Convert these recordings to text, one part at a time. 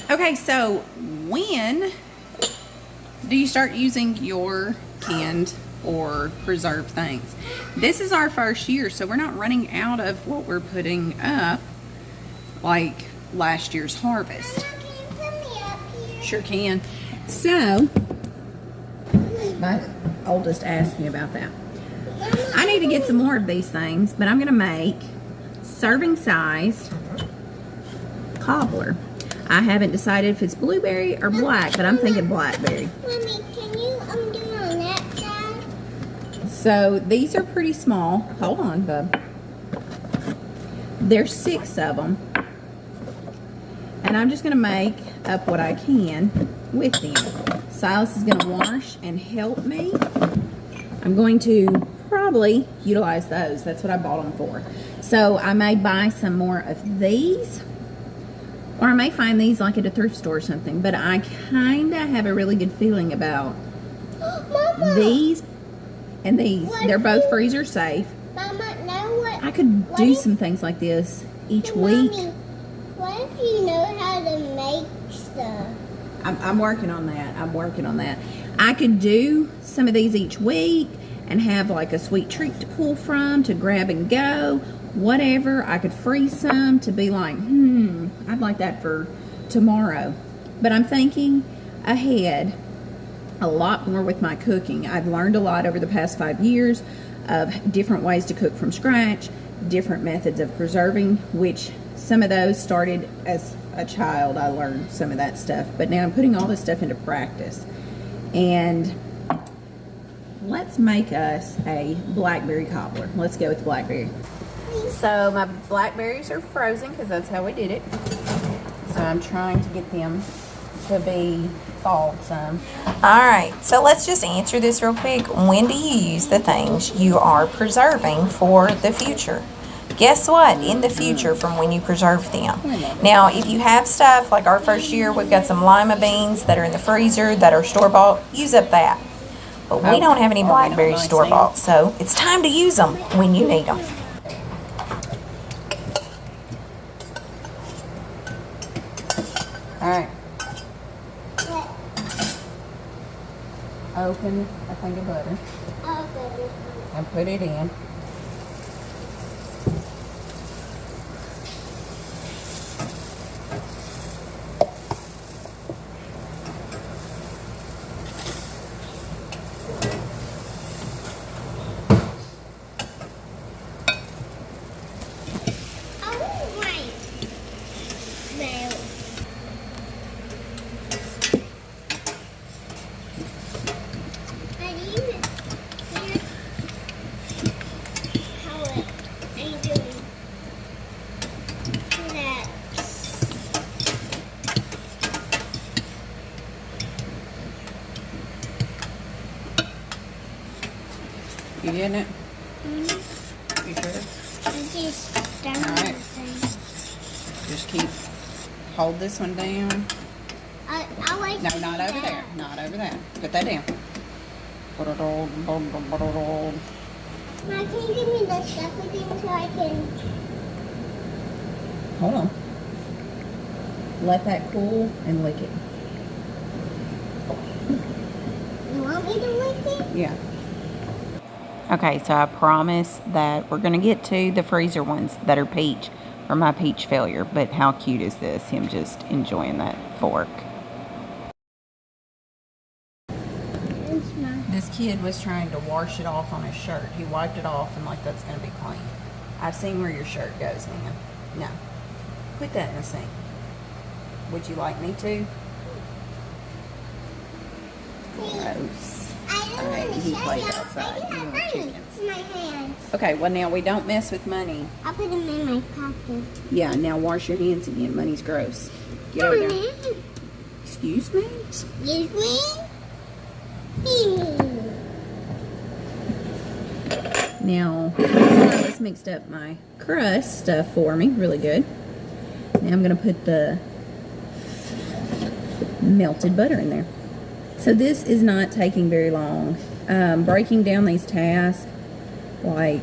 Okay, so when do you start using your canned or preserved things? This is our first year, so we're not running out of what we're putting up like last year's harvest. Mama, can you put me up here? Sure can. So, my oldest asked me about that. I need to get some more of these things, but I'm going to make serving size cobbler. I haven't decided if it's blueberry or black, but I'm thinking blackberry. Mommy, can you do it on that side? So these are pretty small. Hold on, bub. There's 6 of them. And I'm just going to make up what I can with them. Silas is going to wash and help me. I'm going to probably utilize those. That's what I bought them for. So I may buy some more of these. Or I may find these like at a thrift store or something. But I kind of have a really good feeling about Mama, these and these. They're both freezer safe. Mama, know what? I could do some things like this each week. Mommy, what if you know how to make stuff? I'm working on that. I'm working on that. I could do some of these each week and have like a sweet treat to pull from, to grab and go, whatever. I could freeze some to be like, I'd like that for tomorrow. But I'm thinking ahead a lot more with my cooking. I've learned a lot over the past 5 years of different ways to cook from scratch, different methods of preserving, which some of those started as a child. I learned some of that stuff, but now I'm putting all this stuff into practice. And let's make us a blackberry cobbler. Let's go with blackberry. So my blackberries are frozen because that's how we did it. So I'm trying to get them to be thawed some. Alright, so let's just answer this real quick. When do you use the things you are preserving for the future? Guess what? In the future from when you preserve them. Now, if you have stuff like our first year, we've got some lima beans that are in the freezer that are store-bought, use up that. But we don't have any blackberries store-bought, so it's time to use them when you need them. Alright. Open a thing of butter Okay. and put it in. You getting it? You sure? Alright. Just keep, hold this one down. I like No, not over there. Not over there. Put that down. Mom, can you give me the stuff again so I can... Hold on. Let that cool and lick it. You want me to lick it? Yeah. Okay, so I promise that we're going to get to the freezer ones that are peach for my peach failure. But how cute is this? Him just enjoying that fork. This kid was trying to wash it off on his shirt. He wiped it off and like that's going to be clean. I've seen where your shirt goes, man. No. Put that in the sink. Would you like me to? Gross. Alright, he plays outside. You want chickens. My hands. Okay, well now we don't mess with money. I'll put them in my pocket. Yeah, now wash your hands again. Money's gross. Get over there. Excuse me? Excuse me? Now, Silas mixed up my crust stuff for me. Really good. Now I'm going to put the melted butter in there. So this is not taking very long. Breaking down these tasks, like,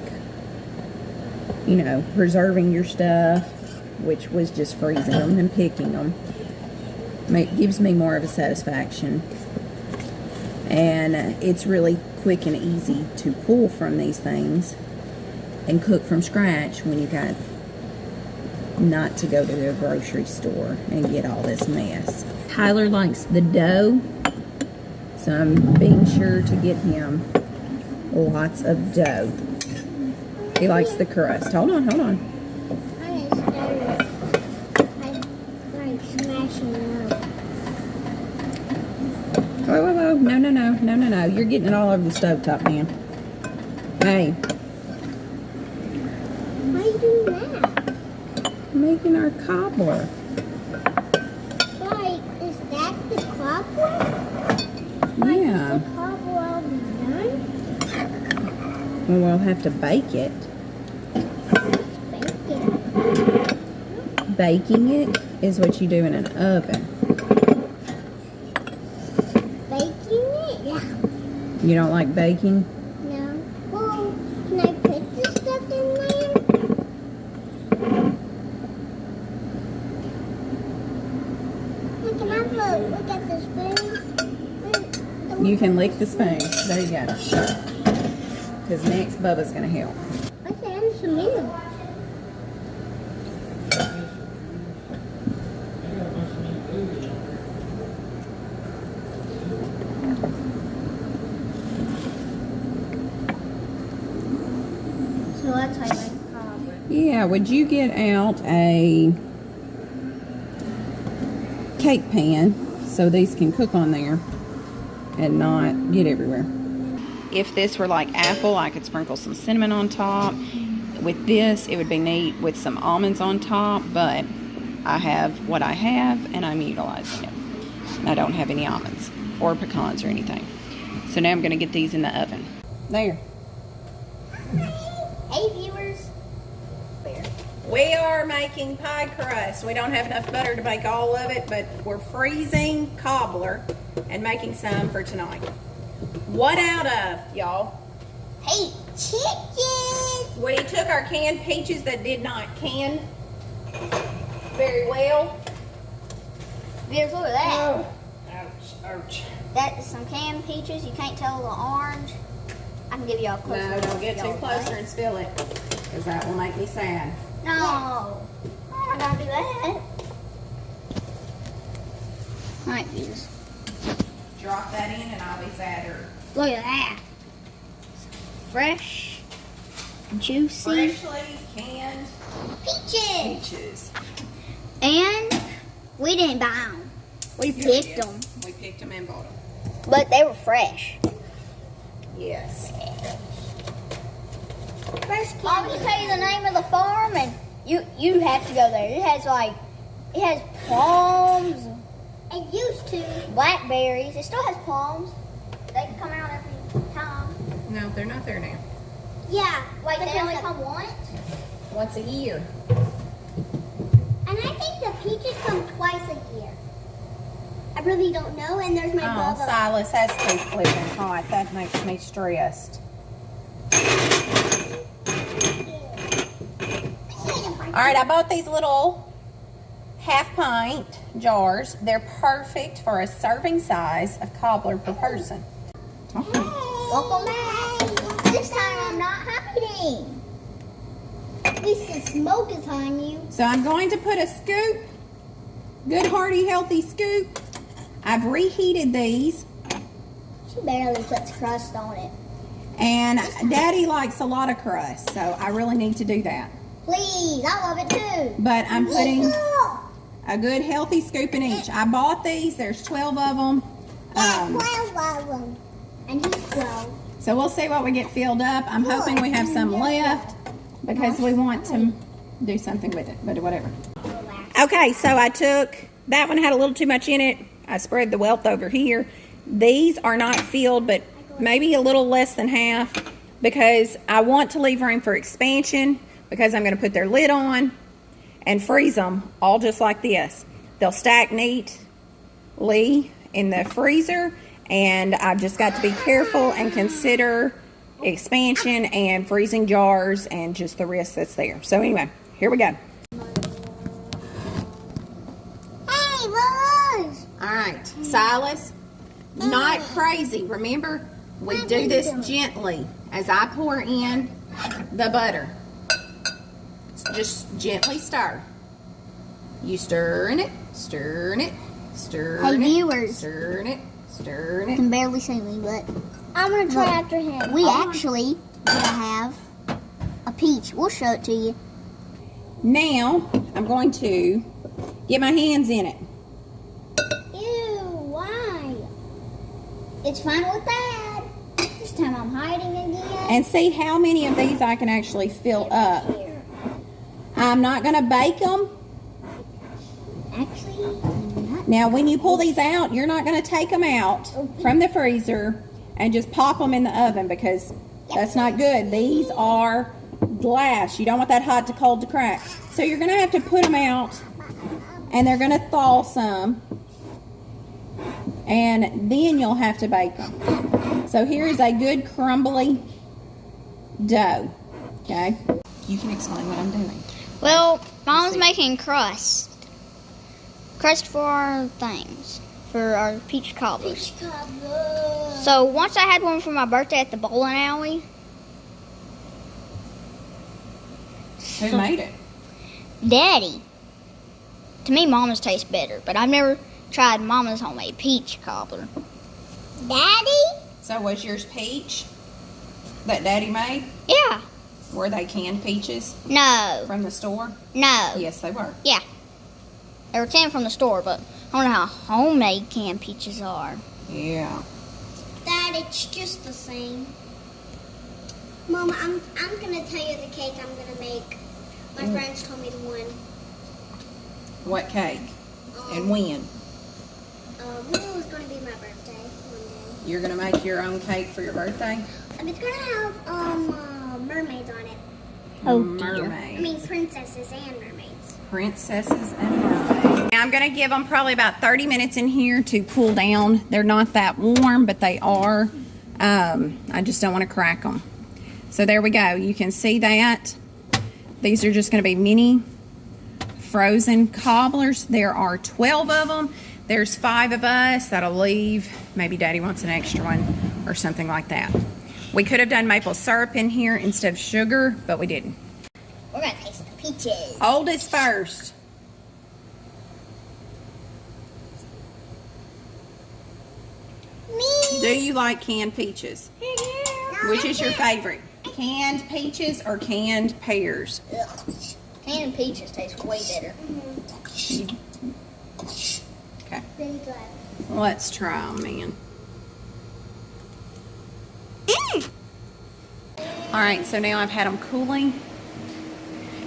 you know, preserving your stuff, which was just freezing them and picking them. gives me more of a satisfaction. And it's really quick and easy to pull from these things and cook from scratch when you got not to go to the grocery store and get all this mess. Tyler likes the dough, so I'm being sure to get him lots of dough. He likes the crust. Hold on. I like smashing it up. Whoa. No. You're getting it all over the stovetop, man. Hey. Why are you doing that? Making our cobbler. Like, is that the cobbler? Yeah. Is the cobbler already done? Well, we'll have to bake it. Bake it. Baking it is what you do in an oven. Baking it? Yeah. You don't like baking? No. Well, can I put this stuff in there? Can I have a look at the spoon? You can lick the spoon. There you go. Because next Bubba's going to help. Okay, I'm some milk. So that's how you make a cobbler. Yeah, would you get out a cake pan so these can cook on there and not get everywhere? If this were like apple, I could sprinkle some cinnamon on top. With this, it would be neat with some almonds on top, but I have what I have and I'm utilizing it. And I don't have any almonds or pecans or anything. So now I'm going to get these in the oven. There. Hey viewers. We are making pie crust. We don't have enough butter to make all of it, but we're freezing cobbler and making some for tonight. What out of, y'all? Hey, chickens! We took our canned peaches that did not can very well. Viewers, look at that. Ouch. That is some canned peaches. You can't tell the orange. I can give y'all a close No, look. don't get too closer and spill it, because that will make me sad. No. I'm not gonna do that. Alright, viewers. Drop that in and I'll be sadder. Look at that. Fresh, juicy Freshly canned peaches. peaches. And we didn't buy them. We picked them. We picked them and bought them. But they were fresh. Yes. Fresh candy. I'm going to tell you the name of the farm, and you have to go there. It has plums. It used to. Blackberries. It still has plums. They can come out every time. No, they're not there now. Yeah. Wait, they only come once? Once a year. And I think the peaches come twice a year. I really don't know, and there's my Oh, Bubba. Silas, that's too flipping hot. That makes me stressed. All right, I bought these little half-pint jars. They're perfect for a serving size of cobbler per person. Welcome back. This time I'm not hiding. At least the smoke is on you. So I'm going to put a scoop, good, hearty, healthy scoop. I've reheated these. She barely puts crust on it. And Daddy likes a lot of crust, so I really need to do that. Please, I love it too. But I'm putting Little. a good healthy scoop in each. I bought these. There's 12 of them. 12 of them. And he's 12. So we'll see what we get filled up. I'm hoping we have some left because we want to do something with it, but whatever. Okay, so I took, that one had a little too much in it. I spread the wealth over here. These are not filled, but maybe a little less than half because I want to leave room for expansion because I'm going to put their lid on and freeze them all just like this. They'll stack neatly in the freezer, and I've just got to be careful and consider expansion and freezing jars and just the risk that's there. So anyway, here we go. Hey, look! was. All right, Silas, not crazy. Remember, we do this gently as I pour in the butter. Just gently stir. You stirring it, stirring it, stirring Hey, it, viewers. stirring it, stirring You it. can barely see me, but I'm gonna try after him. We actually gotta have a peach. We'll show it to you. Now, I'm going to get my hands in it. Ew, why? It's fine with Dad. This time I'm hiding again. And see how many of these I can actually fill up. Here. I'm not going to bake them. Actually, not. Now, when you pull these out, you're not going to take them out from the freezer and just pop them in the oven because that's not good. These are glass. You don't want that hot to cold to crack. So you're going to have to put them out and they're going to thaw some. And then you'll have to bake them. So here is a good crumbly dough. Okay? You can explain what I'm doing. Well, Mom's making crust. Crust for our things. For our peach cobblers. Peach cobbler. So once I had one for my birthday at the bowling alley. Who made it? Daddy. To me, Mama's tastes better, but I've never tried Mama's homemade peach cobbler. Daddy? So was yours peach that Daddy made? Yeah. Were they canned peaches No. from the store? No. Yes, they were. Yeah. They were canned from the store, but I don't know how homemade canned peaches are. Yeah. Dad, it's just the same. Mama, I'm gonna tell you the cake I'm gonna make. My friends told me to one. What cake? And when? When it was gonna be my birthday one You're going to make your own cake for your birthday? day. And it's gonna have mermaids on it. Oh, dear. Mermaids. I mean princesses and mermaids. Princesses and mermaids. Now I'm going to give them probably about 30 minutes in here to cool down. They're not that warm, but they are. I just don't want to crack them. So there we go. You can see that. These are just going to be mini frozen cobblers. There are 12 of them. There's 5 of us. That'll leave. Maybe Daddy wants an extra one or something like that. We could have done maple syrup in here instead of sugar, but we didn't. We're going to taste the peaches. Oldest first. Me. Do you like canned peaches? Which is your favorite? Canned peaches or canned pears? Ugh. Canned peaches taste way better. Okay. Really good. Let's try them, man. All right, so now I've had them cooling,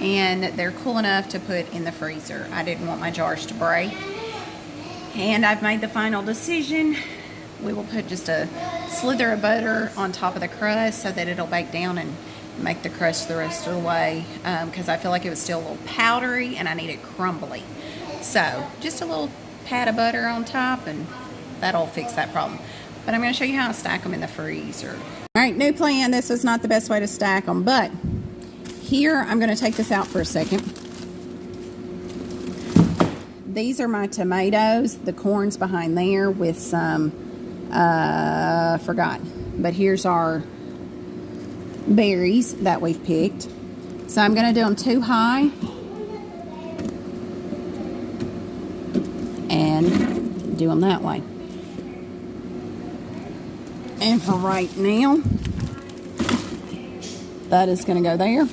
and they're cool enough to put in the freezer. I didn't want my jars to break, and I've made the final decision. We will put just a slither of butter on top of the crust so that it'll bake down and make the crust the rest of the way, because I feel like it was still a little powdery and I need it crumbly. So just a little pat of butter on top and that'll fix that problem. But I'm going to show you how to stack them in the freezer. All right, new plan. This is not the best way to stack them, but here I'm going to take this out for a second. These are my tomatoes. The corn's behind there with some, forgot. But here's our berries that we've picked. So I'm going to do them 2 high and do them that way. And for right now, that is going to go there.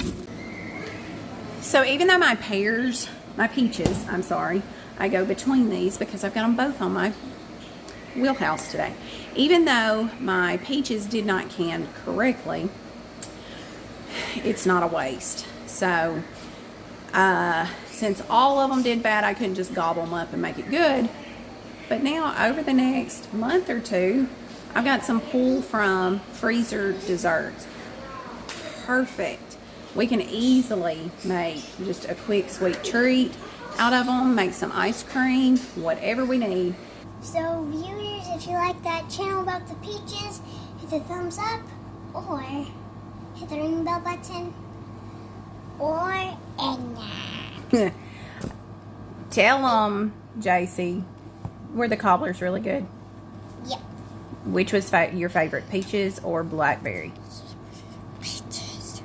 So even though my peaches, I'm sorry, I go between these because I've got them both on my wheelhouse today. Even though my peaches did not can correctly, it's not a waste. So since all of them did bad, I couldn't just gobble them up and make it good. But now over the next month or two, I've got some pull from freezer desserts. Perfect. We can easily make just a quick sweet treat out of them, make some ice cream, whatever we need. So viewers, if you like that channel about the peaches, hit the thumbs up or hit the ring bell button or Tell them, JC, Were the cobblers really good? Yeah. Which was your favorite, peaches or blackberry? Peaches.